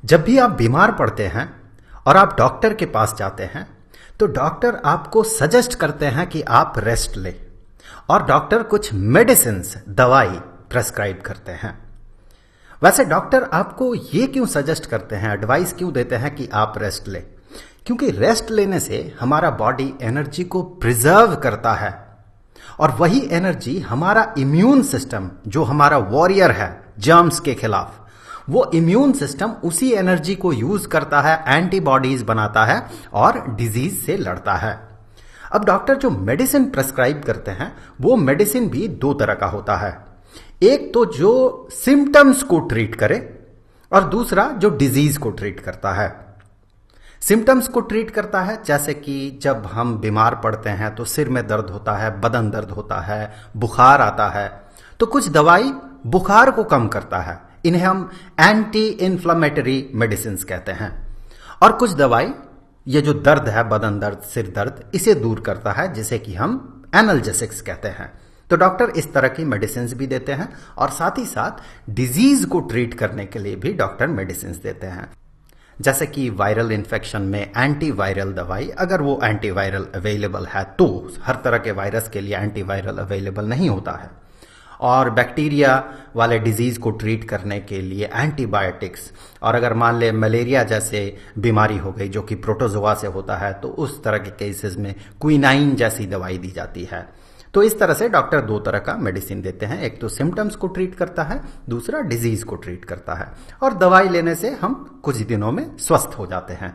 जब भी आप बीमार पड़ते हैं और आप डॉक्टर के पास जाते हैं तो डॉक्टर आपको सजेस्ट करते हैं कि आप रेस्ट लें और डॉक्टर कुछ मेडिसिन्स दवाई प्रेस्क्राइब करते हैं। वैसे डॉक्टर आपको ये क्यों सजेस्ट करते हैं, एडवाइस क्यों देते हैं कि आप रेस्ट लें? क्योंकि रेस्ट लेने से हमारा बॉडी एनर्जी को प्रिजर्व करता है और वही एनर्जी हमारा इम्यून सिस्टम, जो हमारा वॉरियर है जर्म्स के खिलाफ, वो इम्यून सिस्टम उसी एनर्जी को यूज करता है, एंटीबॉडीज बनाता है और डिजीज से लड़ता है। अब डॉक्टर जो मेडिसिन प्रेस्क्राइब करते हैं वो मेडिसिन भी दो तरह का होता है। एक तो जो सिम्टम्स को ट्रीट करे और दूसरा जो डिजीज को ट्रीट करता है। सिम्टम्स को ट्रीट करता है जैसे कि जब हम बीमार पड़ते हैं तो सिर में दर्द होता है, बदन दर्द होता है, बुखार आता है, तो कुछ दवाई बुखार को कम करता है, इन्हें हम एंटी इन्फ्लेमेटरी मेडिसिन कहते हैं। और कुछ दवाई ये जो दर्द है, बदन दर्द, सिर दर्द, इसे दूर करता है, जिसे कि हम एनाल्जेसिक्स कहते हैं। तो डॉक्टर इस तरह की मेडिसिन भी देते हैं और साथ ही साथ डिजीज को ट्रीट करने के लिए भी डॉक्टर मेडिसिन देते हैं। जैसे कि वायरल इन्फेक्शन में एंटीवायरल दवाई, अगर वो एंटीवायरल अवेलेबल है, तो हर तरह के वायरस के लिए एंटीवायरल अवेलेबल नहीं होता है। और बैक्टीरिया वाले डिजीज को ट्रीट करने के लिए एंटीबायोटिक्स, और अगर मान ले मलेरिया जैसे बीमारी हो गई जो कि प्रोटोजोआ से होता है, तो उस तरह के केसेस में क्विनाइन जैसी दवाई दी जाती है। तो इस तरह से डॉक्टर दो तरह का मेडिसिन देते हैं, एक तो सिम्टम्स को ट्रीट करता है, दूसरा डिजीज को ट्रीट करता है। और दवाई लेने से हम कुछ दिनों में स्वस्थ हो जाते हैं।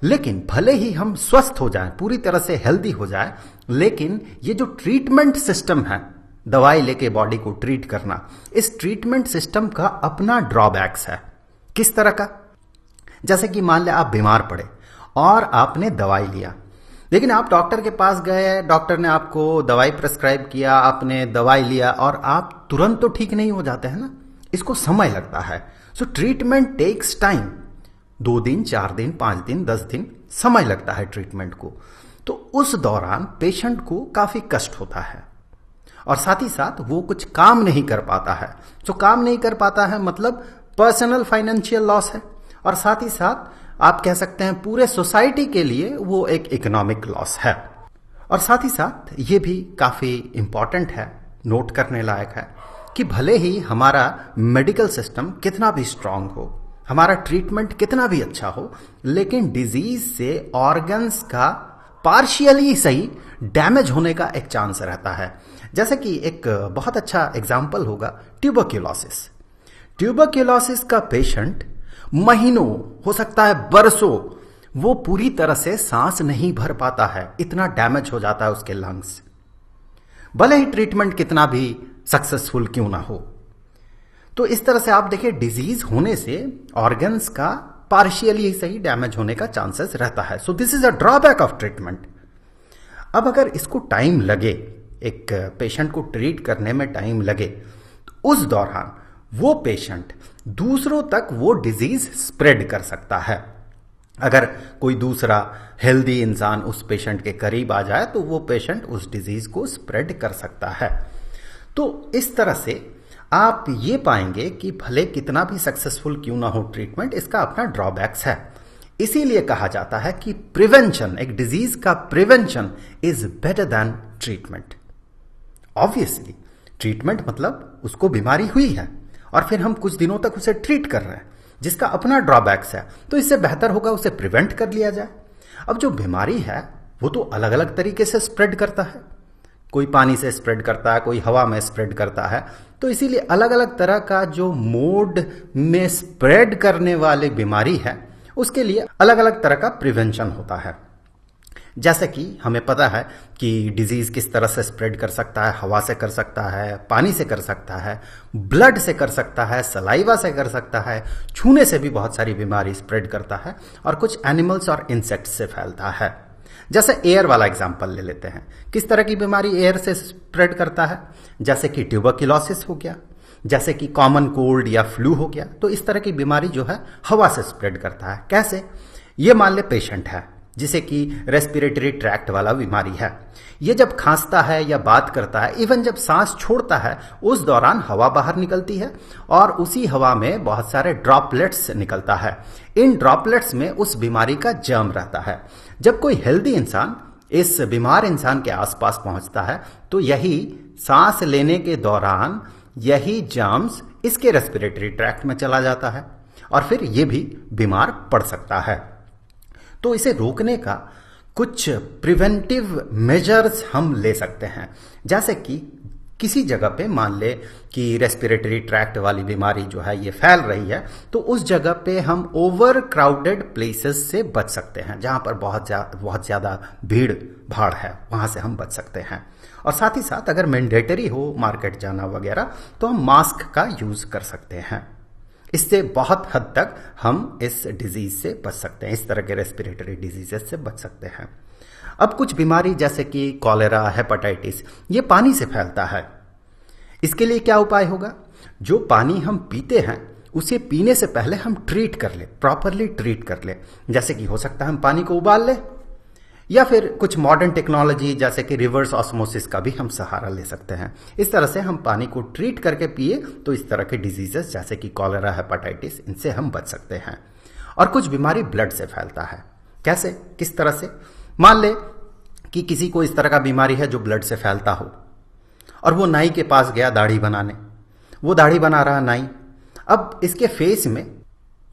लेकिन भले ही हम स्वस्थ हो जाएं, पूरी तरह से हेल्दी हो जाए, लेकिन ये जो ट्रीटमेंट सिस्टम है, दवाई लेके बॉडी को ट्रीट करना, इस ट्रीटमेंट सिस्टम का अपना ड्रॉबैक्स है। किस तरह का? जैसे कि मान ले आप बीमार पड़े और आपने दवाई लिया, लेकिन आप डॉक्टर के पास गए, डॉक्टर ने आपको दवाई प्रेस्क्राइब किया, आपने दवाई लिया और आप तुरंत तो ठीक नहीं हो जाते हैं ना, इसको समय लगता है। सो ट्रीटमेंट टेक्स टाइम, 2 दिन, 4 दिन, 5 दिन, 10 दिन समय लगता है ट्रीटमेंट को। तो उस दौरान पेशेंट को काफी कष्ट होता है और साथ ही साथ वो कुछ काम नहीं कर पाता है। जो काम नहीं कर पाता है मतलब पर्सनल फाइनेंशियल लॉस है, और साथ ही साथ आप कह सकते हैं पूरे सोसाइटी के लिए वो एक इकोनॉमिक लॉस है। और साथ ही साथ ये भी काफी इंपॉर्टेंट है, नोट करने लायक है, कि भले ही हमारा मेडिकल सिस्टम कितना भी स्ट्रांग हो, हमारा ट्रीटमेंट कितना भी अच्छा हो, लेकिन डिजीज से ऑर्गन्स का पार्शियली सही डैमेज होने का एक चांस रहता है। जैसे कि एक बहुत अच्छा एग्जाम्पल होगा ट्यूबरक्यूलोसिस। ट्यूबरक्यूलोसिस का पेशेंट महीनों, हो सकता है बरसों, वो पूरी तरह से सांस नहीं भर पाता है, इतना डैमेज हो जाता है उसके लंग्स, भले ही ट्रीटमेंट कितना भी सक्सेसफुल क्यों ना हो। तो इस तरह से आप देखिए, डिजीज होने से ऑर्गन्स का पार्शियली सही डैमेज होने का चांसेस रहता है। So this is a drawback of treatment. अब अगर इसको टाइम लगे, एक पेशेंट को ट्रीट करने में टाइम लगे, तो उस दौरान वो पेशेंट दूसरों तक वो डिजीज स्प्रेड कर सकता है। अगर कोई दूसरा हेल्दी इंसान उस पेशेंट के करीब आ जाए तो वो पेशेंट उस डिजीज को स्प्रेड कर सकता है। तो इस तरह से आप ये पाएंगे कि भले कितना भी सक्सेसफुल क्यों ना हो ट्रीटमेंट, इसका अपना ड्रॉबैक्स है। इसीलिए कहा जाता है कि प्रिवेंशन, एक डिजीज का prevention is better than treatment. Obviously treatment मतलब उसको बीमारी हुई है और फिर हम कुछ दिनों तक उसे ट्रीट कर रहे हैं, जिसका अपना ड्रॉबैक्स है, तो इससे बेहतर होगा उसे प्रिवेंट कर लिया जाए। अब जो बीमारी है वो तो अलग अलग तरीके से स्प्रेड करता है, कोई पानी से स्प्रेड करता है, कोई हवा में स्प्रेड करता है। तो इसीलिए अलग अलग तरह का जो मोड में स्प्रेड करने वाली बीमारी है, उसके लिए अलग अलग तरह का प्रिवेंशन होता है। जैसे कि हमें पता है कि डिजीज किस तरह से स्प्रेड कर सकता है, हवा से कर सकता है, पानी से कर सकता है, ब्लड से कर सकता है, सलाइवा से कर सकता है, छूने से भी बहुत सारी बीमारी स्प्रेड करता है, और कुछ एनिमल्स और इंसेक्ट्स से फैलता है। जैसे एयर वाला एग्जांपल ले लेते हैं, किस तरह की बीमारी एयर से स्प्रेड करता है, जैसे कि ट्यूबरक्यूलोसिस हो गया, जैसे कि कॉमन कोल्ड या फ्लू हो गया। तो इस तरह की बीमारी जो है हवा से स्प्रेड करता है। कैसे? ये मान ले पेशेंट है, जिसे कि रेस्पिरेटरी ट्रैक्ट वाला बीमारी है। ये जब खांसता है या बात करता है, इवन जब सांस छोड़ता है, उस दौरान हवा बाहर निकलती है और उसी हवा में बहुत सारे ड्रॉपलेट्स निकलता है। इन ड्रॉपलेट्स में उस बीमारी का जर्म रहता है। जब कोई हेल्दी इंसान इस बीमार इंसान के आसपास पहुंचता है तो यही सांस लेने के दौरान यही जर्म्स इसके रेस्पिरेटरी ट्रैक्ट में चला जाता है और फिर ये भी बीमार पड़ सकता है। तो इसे रोकने का कुछ प्रिवेंटिव मेजर्स हम ले सकते हैं, जैसे कि किसी जगह पे मान ले कि रेस्पिरेटरी ट्रैक्ट वाली बीमारी जो है ये फैल रही है, तो उस जगह पे हम ओवर क्राउडेड प्लेसेस से बच सकते हैं, जहां पर बहुत ज़्यादा भीड़ भाड़ है, वहां से हम बच सकते हैं। और साथ ही साथ अगर मैंडेटरी हो मार्केट जाना वगैरह तो हम मास्क का यूज कर सकते हैं। इससे बहुत हद तक हम इस डिजीज से बच सकते हैं, इस तरह के रेस्पिरेटरी डिजीजेस से बच सकते हैं। अब कुछ बीमारी जैसे कि कॉलेरा, हेपेटाइटिस, ये पानी से फैलता है। इसके लिए क्या उपाय होगा? जो पानी हम पीते हैं उसे पीने से पहले हम ट्रीट कर ले, प्रॉपरली ट्रीट कर ले। जैसे कि हो सकता है हम पानी को उबाल ले, या फिर कुछ मॉडर्न टेक्नोलॉजी जैसे कि रिवर्स ऑस्मोसिस का भी हम सहारा ले सकते हैं। इस तरह से हम पानी को ट्रीट करके पिए तो इस तरह के डिजीजेस जैसे कि कॉलेरा, हेपेटाइटिस, इनसे हम बच सकते हैं। और कुछ बीमारी ब्लड से फैलता है। कैसे, किस तरह से? मान ले कि किसी को इस तरह का बीमारी है जो ब्लड से फैलता हो और वो नाई के पास गया दाढ़ी बनाने। वो दाढ़ी बना रहा नाई, अब इसके फेस में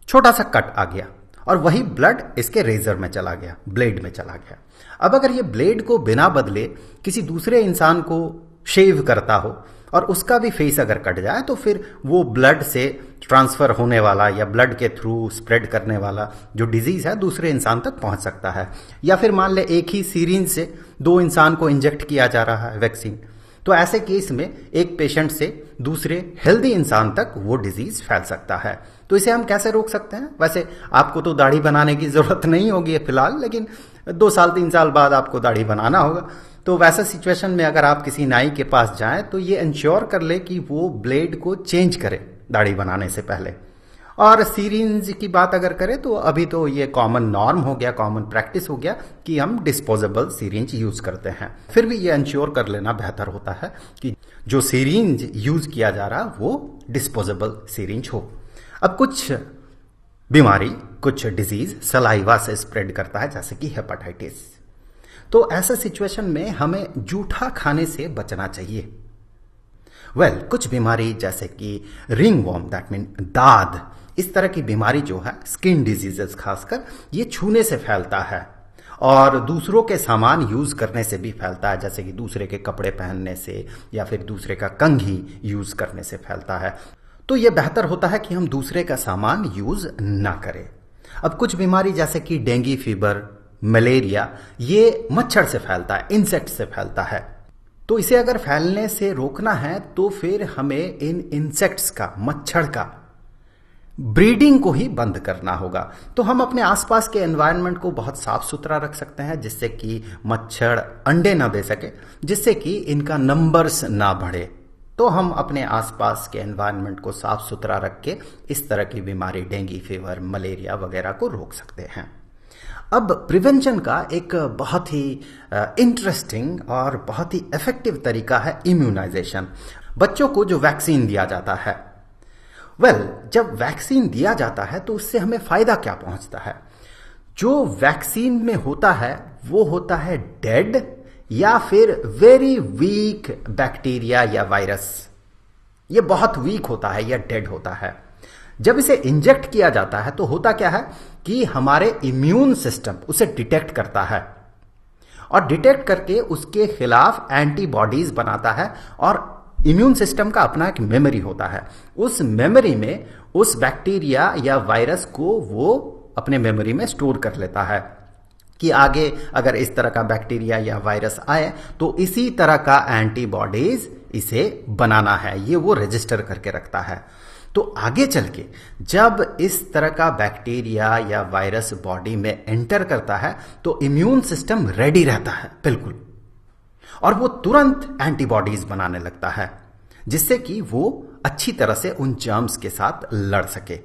छोटा सा कट आ गया और वही ब्लड इसके रेजर में चला गया, ब्लेड में चला गया। अब अगर ये ब्लेड को बिना बदले किसी दूसरे इंसान को शेव करता हो और उसका भी फेस अगर कट जाए तो फिर वो ब्लड से ट्रांसफर होने वाला या ब्लड के थ्रू स्प्रेड करने वाला जो डिजीज है दूसरे इंसान तक पहुंच सकता है। या फिर मान ले एक ही सीरिंज से 2 इंसान को इंजेक्ट किया जा रहा है वैक्सीन, तो ऐसे केस में एक पेशेंट से दूसरे हेल्दी इंसान तक वो डिजीज फैल सकता है। तो इसे हम कैसे रोक सकते हैं? वैसे आपको तो दाढ़ी बनाने की जरूरत नहीं होगी फिलहाल, लेकिन 2 साल 3 साल बाद आपको दाढ़ी बनाना होगा। तो वैसा सिचुएशन में अगर आप किसी नाई के पास जाएं तो ये इंश्योर कर ले कि वो ब्लेड को चेंज करे दाढ़ी बनाने से पहले। और सीरिंज की बात अगर करें तो अभी तो ये कॉमन नॉर्म हो गया, कॉमन प्रैक्टिस हो गया कि हम डिस्पोजेबल सीरिंज यूज करते हैं। फिर भी ये इंश्योर कर लेना बेहतर होता है कि जो सीरिंज यूज किया जा रहा वो डिस्पोजेबल सीरिंज हो। अब कुछ बीमारी, कुछ डिजीज सलाइवा से स्प्रेड करता है, जैसे कि हेपेटाइटिस। तो ऐसे सिचुएशन में हमें जूठा खाने से बचना चाहिए। कुछ बीमारी जैसे कि रिंग वॉर्म, दैट मीन दाद, इस तरह की बीमारी जो है, स्किन डिजीजेस खासकर, ये छूने से फैलता है और दूसरों के सामान यूज करने से भी फैलता है, जैसे कि दूसरे के कपड़े पहनने से या फिर दूसरे का कंघी यूज करने से फैलता है। तो ये बेहतर होता है कि हम दूसरे का सामान यूज ना करें। अब कुछ बीमारी जैसे कि डेंगू फीवर, मलेरिया, ये मच्छर से फैलता है, इंसेक्ट से फैलता है। तो इसे अगर फैलने से रोकना है तो फिर हमें इन इंसेक्ट्स का, मच्छर का ब्रीडिंग को ही बंद करना होगा। तो हम अपने आसपास के एनवायरनमेंट को बहुत साफ सुथरा रख सकते हैं जिससे कि मच्छर अंडे ना दे सके, जिससे कि इनका नंबर्स ना बढ़े। तो हम अपने आसपास के एनवायरनमेंट को साफ सुथरा रख के इस तरह की बीमारी, डेंगू फीवर, मलेरिया वगैरह को रोक सकते हैं। अब प्रिवेंशन का एक बहुत ही इंटरेस्टिंग और बहुत ही इफेक्टिव तरीका है इम्यूनाइजेशन। बच्चों को जो वैक्सीन दिया जाता है, जब वैक्सीन दिया जाता है तो उससे हमें फायदा क्या पहुंचता है? जो वैक्सीन में होता है वो होता है डेड या फिर वेरी वीक बैक्टीरिया या वायरस। ये बहुत वीक होता है या डेड होता है। जब इसे इंजेक्ट किया जाता है तो होता क्या है कि हमारे इम्यून सिस्टम उसे डिटेक्ट करता है और डिटेक्ट करके उसके खिलाफ एंटीबॉडीज बनाता है। और इम्यून सिस्टम का अपना एक मेमोरी होता है, उस मेमोरी में उस बैक्टीरिया या वायरस को वो अपने मेमोरी में स्टोर कर लेता है कि आगे अगर इस तरह का बैक्टीरिया या वायरस आए तो इसी तरह का एंटीबॉडीज इसे बनाना है, ये वो रजिस्टर करके रखता है। तो आगे चल के जब इस तरह का बैक्टीरिया या वायरस बॉडी में एंटर करता है तो इम्यून सिस्टम रेडी रहता है बिल्कुल, और वो तुरंत एंटीबॉडीज बनाने लगता है जिससे कि वो अच्छी तरह से उन जर्म्स के साथ लड़ सके।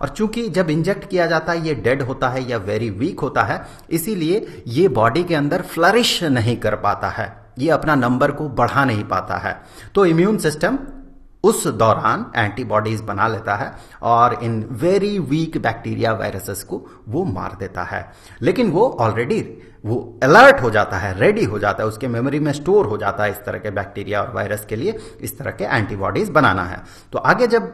और चूंकि जब इंजेक्ट किया जाता है ये डेड होता है या वेरी वीक होता है, इसीलिए ये बॉडी के अंदर फ्लरिश नहीं कर पाता है, ये अपना नंबर को बढ़ा नहीं पाता है। तो इम्यून सिस्टम उस दौरान एंटीबॉडीज बना लेता है और in very weak bacteria viruses को वो मार देता है। लेकिन वो ऑलरेडी वो अलर्ट हो जाता है, रेडी हो जाता है, उसके मेमोरी में स्टोर हो जाता है इस तरह के बैक्टीरिया और वायरस के लिए इस तरह के एंटीबॉडीज बनाना है। तो आगे जब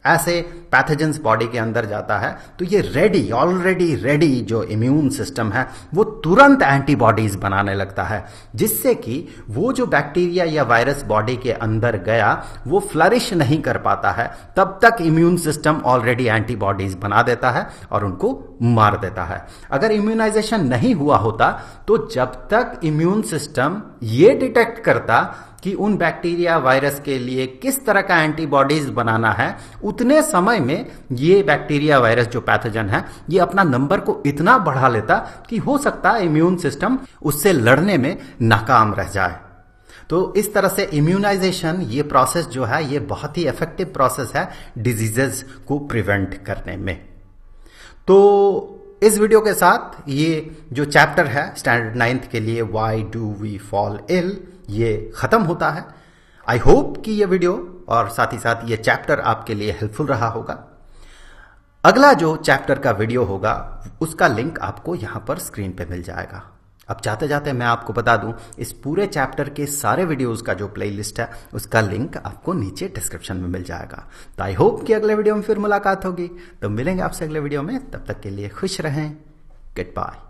ऐसे पैथोजेंस बॉडी के अंदर जाता है तो ये रेडी, ऑलरेडी रेडी जो इम्यून सिस्टम है वो तुरंत एंटीबॉडीज बनाने लगता है, जिससे कि वो जो बैक्टीरिया या वायरस बॉडी के अंदर गया वो फ्लरिश नहीं कर पाता है। तब तक इम्यून सिस्टम ऑलरेडी एंटीबॉडीज बना देता है और उनको मार देता है। अगर इम्यूनाइजेशन नहीं हुआ होता तो जब तक इम्यून सिस्टम ये डिटेक्ट करता कि उन बैक्टीरिया वायरस के लिए किस तरह का एंटीबॉडीज बनाना है, उतने समय में ये बैक्टीरिया वायरस जो पैथोजन है ये अपना नंबर को इतना बढ़ा लेता कि हो सकता है इम्यून सिस्टम उससे लड़ने में नाकाम रह जाए। तो इस तरह से इम्यूनाइजेशन ये प्रोसेस जो है ये बहुत ही इफेक्टिव प्रोसेस है डिजीजेस को प्रिवेंट करने में। तो इस वीडियो के साथ ये जो चैप्टर है स्टैंडर्ड 9th के लिए why do we fall ill ये खत्म होता है। आई होप कि ये वीडियो और साथ ही साथ ये चैप्टर आपके लिए हेल्पफुल रहा होगा। अगला जो चैप्टर का वीडियो होगा उसका लिंक आपको यहां पर स्क्रीन पे मिल जाएगा। अब जाते जाते मैं आपको बता दूं, इस पूरे चैप्टर के सारे वीडियोस का जो प्लेलिस्ट है उसका लिंक आपको नीचे डिस्क्रिप्शन में मिल जाएगा। तो आई होप कि अगले वीडियो में फिर मुलाकात होगी। तो मिलेंगे आपसे अगले वीडियो में, तब तक के लिए खुश रहें। Good bye.